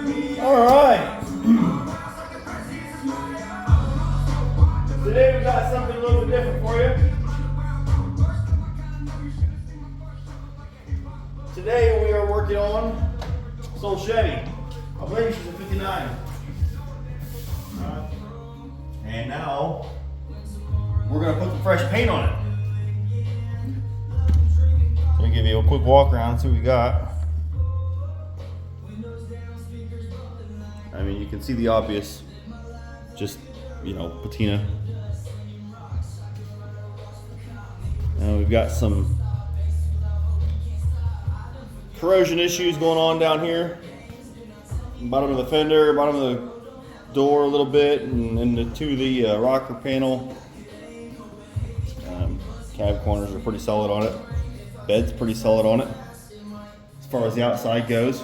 All right. Today we got something a little bit different for you. Today we are working on Soul Chevy. I believe she's a 59. And now we're gonna put some fresh paint on it. Let me give you a quick walk around and see what we got. I mean, you can see the obvious, just, you know, patina. And we've got some corrosion issues going on down here. Bottom of the fender, bottom of the door a little bit, and the rocker panel. Cab corners are pretty solid on it. Bed's pretty solid on it. As far as the outside goes.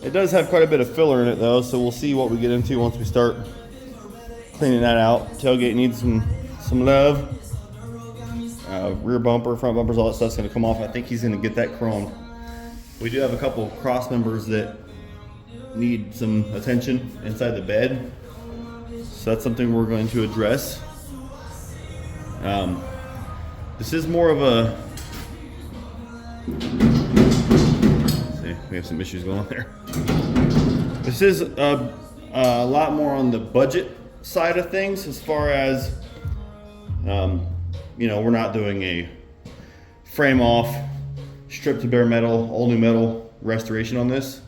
It does have quite a bit of filler in it though, so we'll see what we get into once we start cleaning that out. Tailgate needs some love. Rear bumper, front bumpers, all that stuff's gonna come off. I think he's gonna get that chromed. We do have a couple cross members that need some attention inside the bed, so that's something we're going to address. This is more of a, see, we have some issues going on there. This is a lot more on the budget side of things, as far as you know, we're not doing a frame off, strip to bare metal, all new metal restoration on this.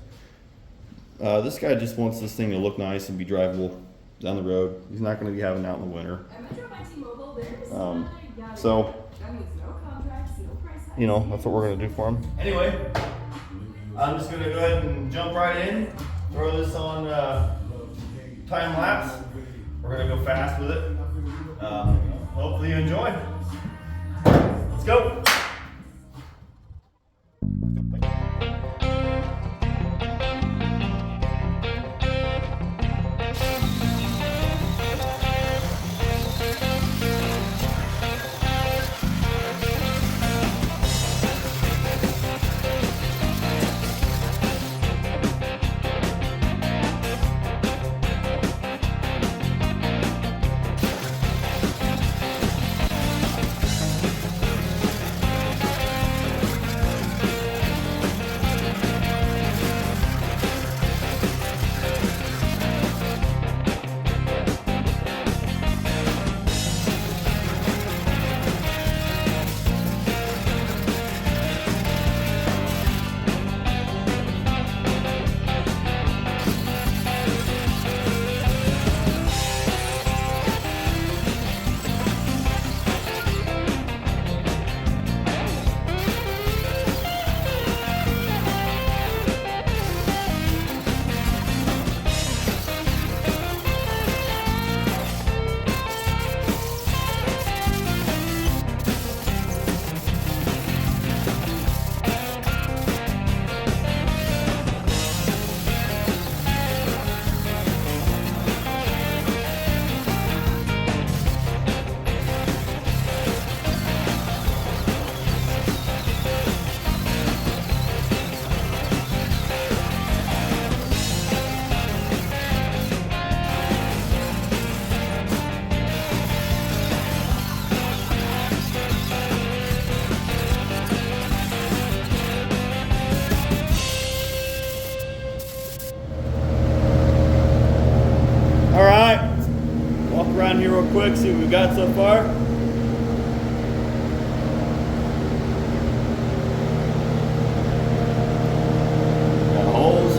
This guy just wants this thing to look nice and be drivable down the road. He's not going to be having it out in the winter. So, you know, that's what we're going to do for him. Anyway, I'm just going to go ahead and jump right in, throw this on time lapse. We're going to go fast with it. Hopefully you enjoy. Let's go. Around here real quick, see what we've got so far. Got holes.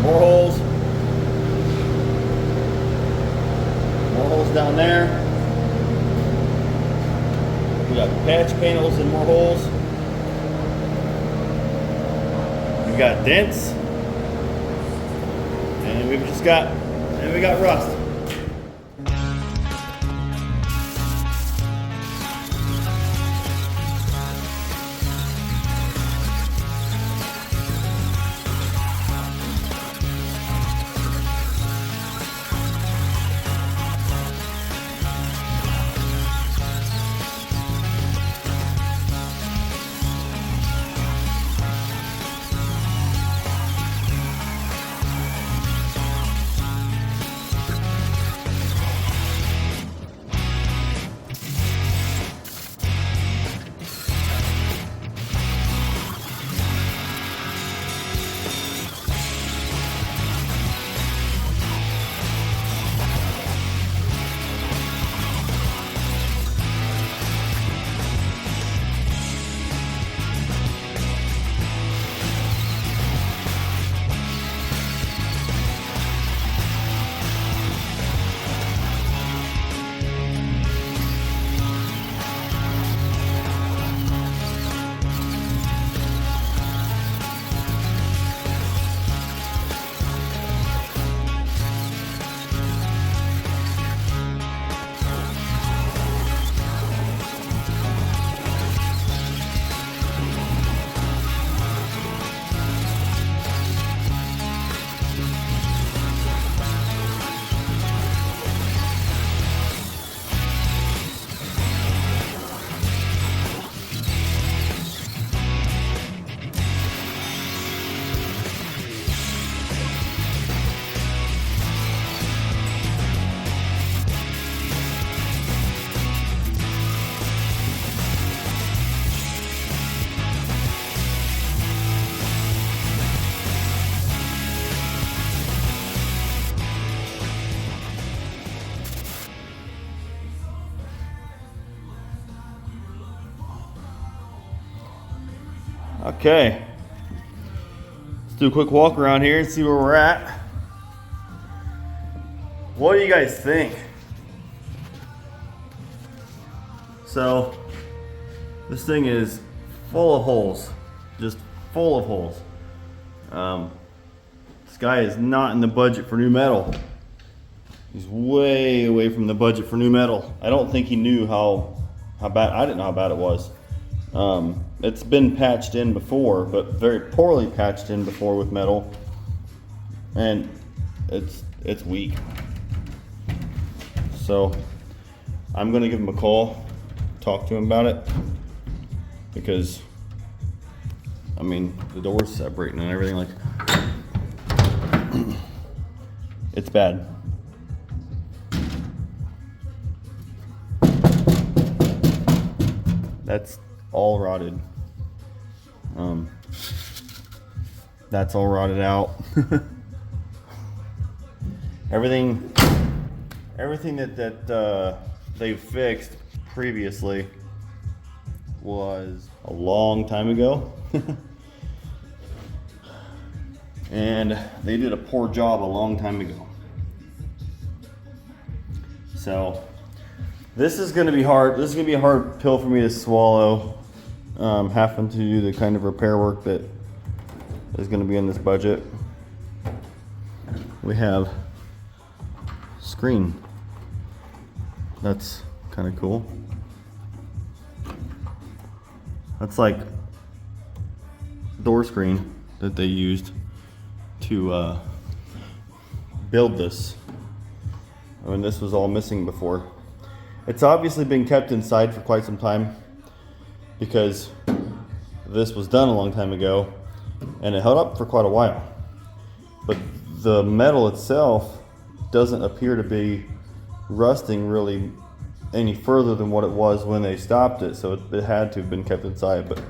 More holes. More holes down there. We got patch panels and more holes. We got dents. And we've just got we got rust. Okay, let's do a quick walk around here and see where we're at. What do you guys think? So, this thing is full of holes, just full of holes. This guy is not in the budget for new metal. He's way away from the budget for new metal. I don't think he knew how bad, I didn't know how bad it was. It's been patched in before, but very poorly patched in before with metal. And it's weak. So I'm gonna give him a call, talk to him about it, because I mean, the door's separating and everything, like, it's bad. That's all rotted. That's all rotted out. everything that they've fixed previously was a long time ago. And they did a poor job a long time ago. So this is going to be hard. This is going to be a hard pill for me to swallow, having to do the kind of repair work that is going to be in this budget. We have screen. That's kind of cool. That's like door screen that they used to build this. I mean, this was all missing before. It's obviously been kept inside for quite some time because this was done a long time ago and it held up for quite a while. But the metal itself doesn't appear to be rusting really any further than what it was when they stopped it, so it had to have been kept inside, but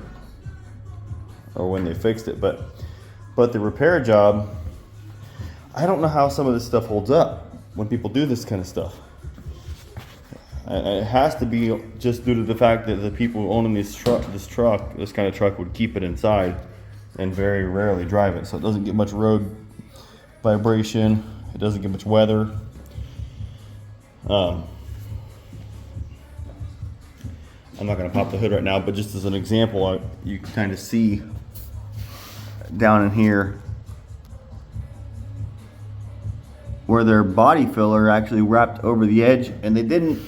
or when they fixed it. But the repair job, I don't know how some of this stuff holds up when people do this kind of stuff. It has to be just due to the fact that the people owning this kind of truck would keep it inside and very rarely drive it, so it doesn't get much road vibration, it doesn't get much weather. I'm not going to pop the hood right now, but just as an example, you can kind of see down in here where their body filler actually wrapped over the edge, and they didn't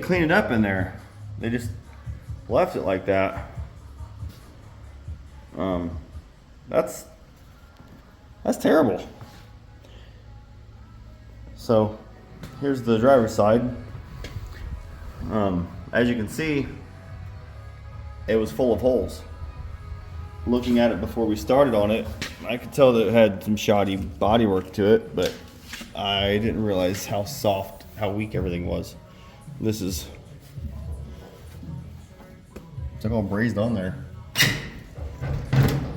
clean it up in there. They just left it like that. That's terrible. So here's the driver's side. As you can see, it was full of holes. Looking at it before we started on it, I could tell that it had some shoddy bodywork to it, but I didn't realize how soft, how weak everything was. This is, it's like all brazed on there.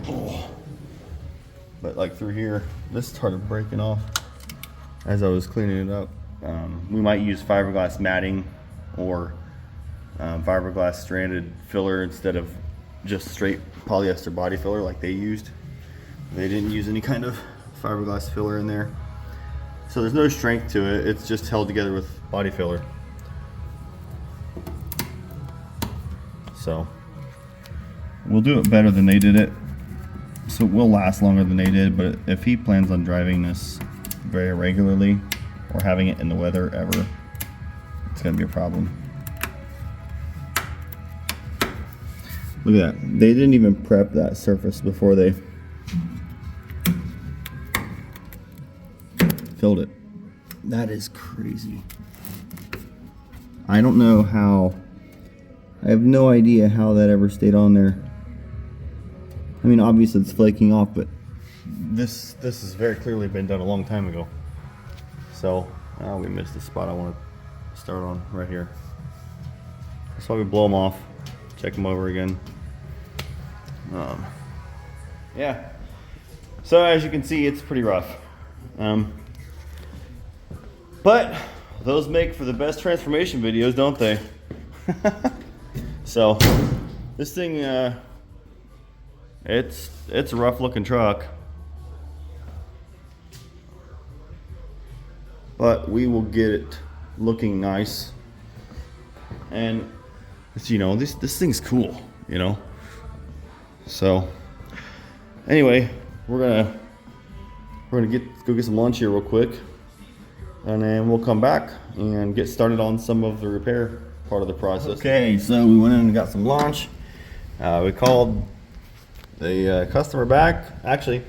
Oh. But like through here, this started breaking off as I was cleaning it up. We might use fiberglass matting or fiberglass stranded filler instead of just straight polyester body filler like they used. They didn't use any kind of fiberglass filler in there, so there's no strength to it. It's just held together with body filler. So we'll do it better than they did it, so it will last longer than they did. But if he plans on driving this very regularly or having it in the weather ever, it's gonna be a problem. Look at that. They didn't even prep that surface before they filled it. That is crazy. I don't know how. I have no idea how that ever stayed on there. I mean, obviously it's flaking off, but this has very clearly been done a long time ago. So, we missed the spot I want to start on right here. That's why we blow them off, check them over again. Yeah, so as you can see, it's pretty rough, but those make for the best transformation videos, don't they? So this thing It's a rough looking truck, but we will get it looking nice. And it's, you know, this thing's cool, you know. So anyway, we're gonna go get some lunch here real quick, and then we'll come back and get started on some of the repair part of the process. Okay, so we went in and got some lunch. We called the customer back. Actually,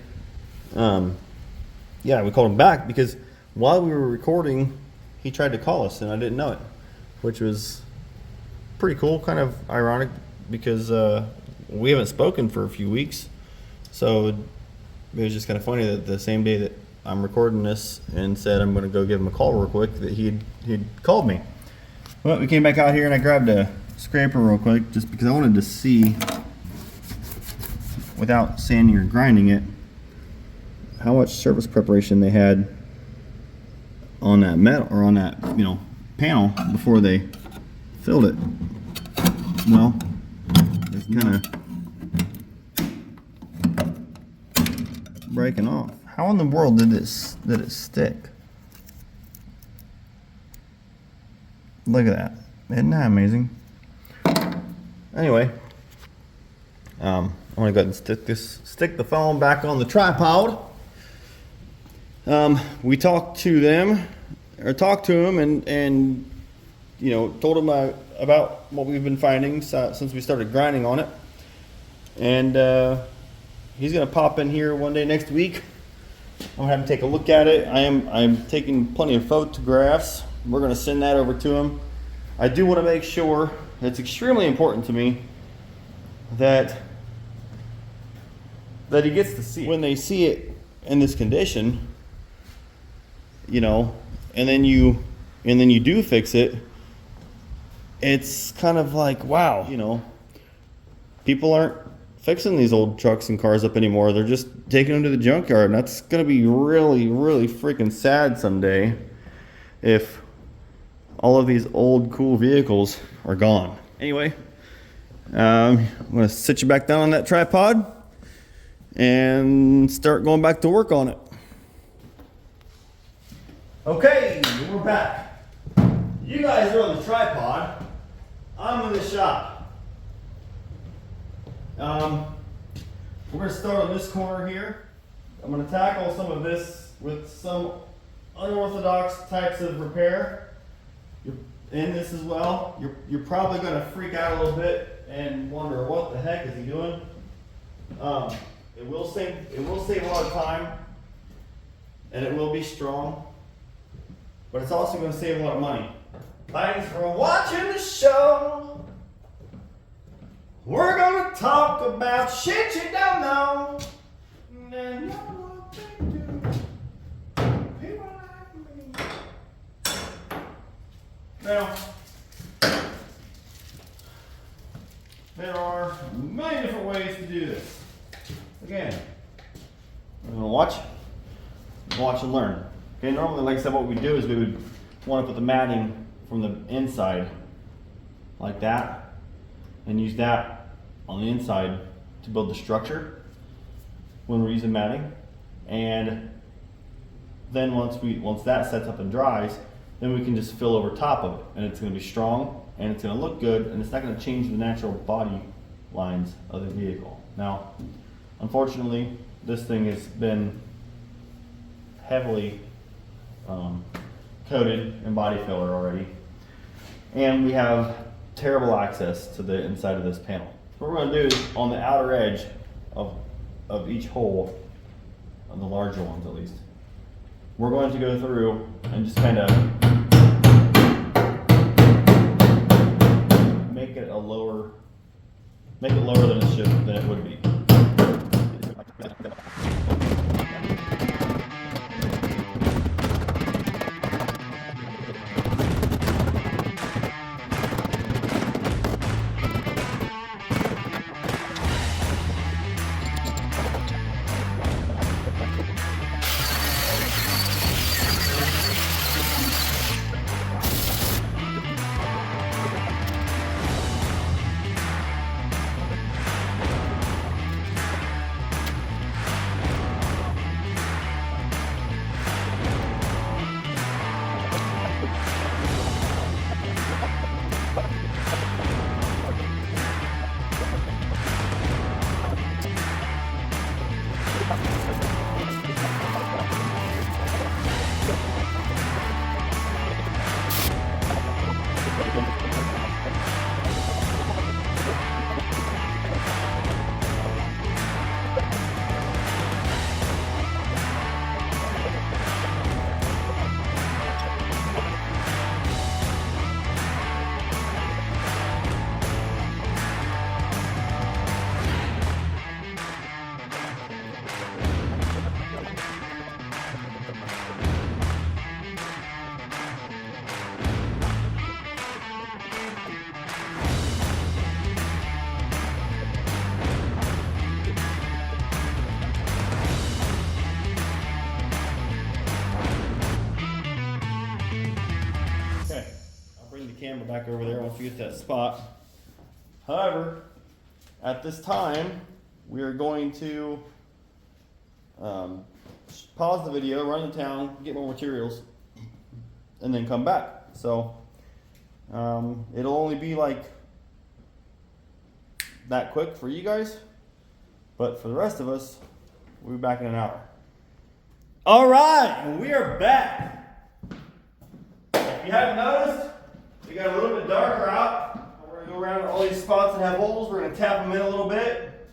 yeah, we called him back because while we were recording, he tried to call us and I didn't know it, which was pretty cool, kind of ironic because we haven't spoken for a few weeks. So it was just kind of funny that the same day that I'm recording this and said I'm going to go give him a call real quick, that he'd called me. Well, we came back out here and I grabbed a scraper real quick just because I wanted to see, without sanding or grinding it, how much surface preparation they had on that metal, or on that, you know, panel before they filled it. Well, it's kind of breaking off. How in the world did it stick? Look at that. Isn't that amazing? Anyway, I'm gonna go ahead and stick the phone back on the tripod. We talked to him and you know, told him about what we've been finding since we started grinding on it. And he's gonna pop in here one day next week. I'm gonna have him take a look at it. I'm taking plenty of photographs. We're gonna send that over to him. I do want to make sure, it's extremely important to me that he gets to see it. When they see it in this condition, you know, and then you do fix it, it's kind of like, wow, you know, people aren't fixing these old trucks and cars up anymore. They're just taking them to the junkyard, and that's gonna be really, really freaking sad someday if all of these old cool vehicles are gone. Anyway, I'm gonna sit you back down on that tripod and start going back to work on it. Okay, we're back. You guys are on the tripod. I'm in the shop. We're gonna start on this corner here. I'm gonna tackle some of this with some unorthodox types of repair. You're in this as well. You're probably gonna freak out a little bit and wonder what the heck is he doing. It will save a lot of time, and it will be strong, but it's also going to save a lot of money. Thanks for watching the show. We're going to talk about shit you don't know. And know what they do. People like me. Now, there are a million different ways to do this. Again, we're going to watch and learn. Okay, normally, like I said, what we do is we would want to put the matting from the inside like that and use that on the inside to build the structure when we're using matting. And then once that sets up and dries, then we can just fill over top of it, and it's going to be strong and it's going to look good, and it's not going to change the natural body lines of the vehicle. Now, unfortunately, this thing has been heavily coated in body filler already, and we have terrible access to the inside of this panel. What we're going to do is on the outer edge of each hole, on the larger ones at least, we're going to go through and just kind of make it lower than it would be. camera back over there once we get to that spot. However, at this time, we are going to pause the video, run to town, get more materials, and then come back. So it'll only be like that quick for you guys, but for the rest of us, we'll be back in an hour. All right, and we are back. If you haven't noticed, we got a little bit darker out. We're gonna go around all these spots that have holes. We're gonna tap them in a little bit,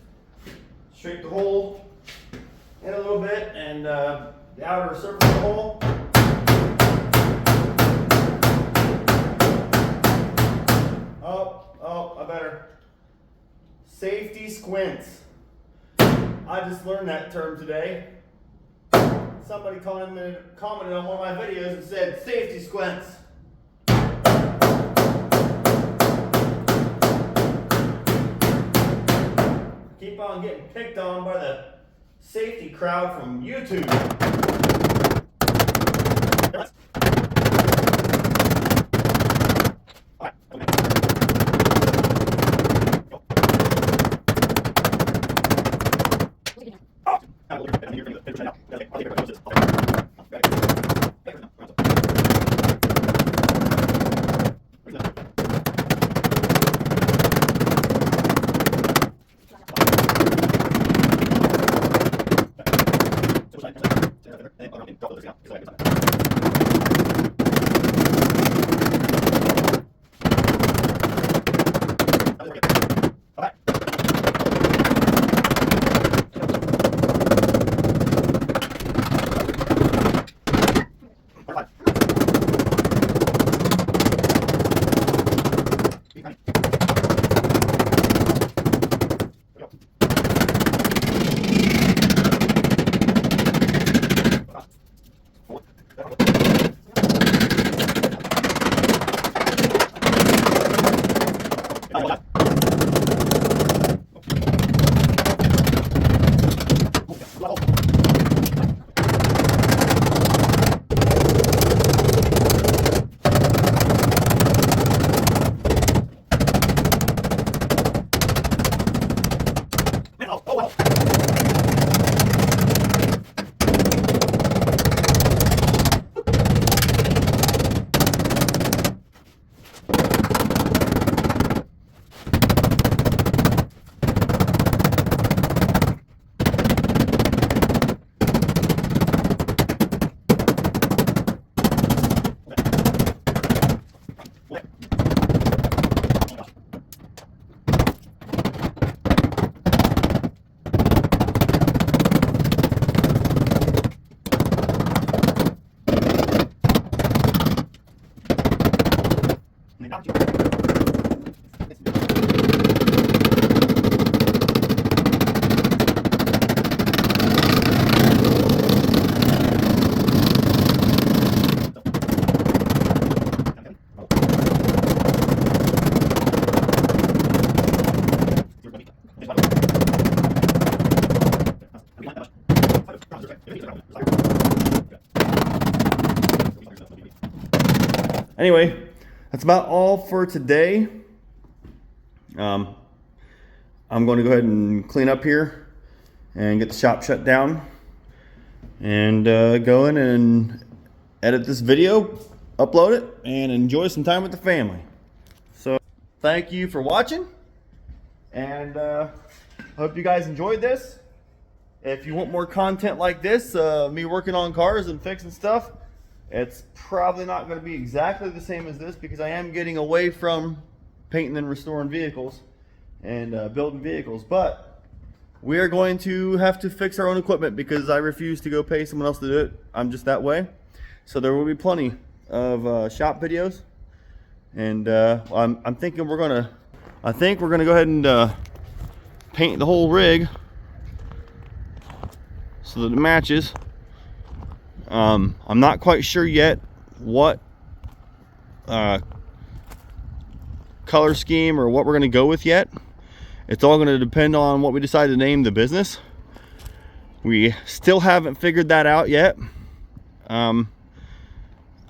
straighten the hole in a little bit, and the outer surface of the hole. Oh, I better. Safety squints. I just learned that term today. Somebody commented on one of my videos and said, safety squints. Keep on getting picked on by the safety crowd from YouTube. Anyway, that's about all for today. I'm going to go ahead and clean up here and get the shop shut down and go in and edit this video, upload it, and enjoy some time with the family. So thank you for watching, and hope you guys enjoyed this. If you want more content like this, me working on cars and fixing stuff, it's probably not going to be exactly the same as this, because I am getting away from painting and restoring vehicles and building vehicles. But we are going to have to fix our own equipment because I refuse to go pay someone else to do it. I'm just that way. So there will be plenty of shop videos, and I'm thinking we're gonna go ahead and paint the whole rig so that it matches. I'm not quite sure yet what color scheme or what we're going to go with yet. It's all going to depend on what we decide to name the business. We still haven't figured that out yet.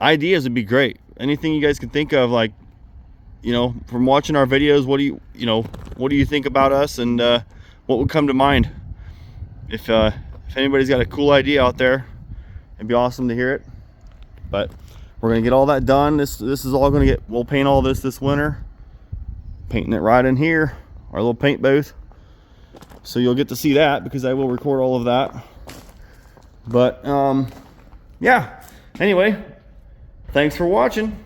Ideas would be great. Anything you guys can think of, like you know, from watching our videos, what do you think about us, and what would come to mind? If anybody's got a cool idea out there, it'd be awesome to hear it. But we're gonna get all that done. This is all gonna get, we'll paint all this winter, painting it right in here, our little paint booth. So you'll get to see that, because I will record all of that. But yeah, anyway, thanks for watching.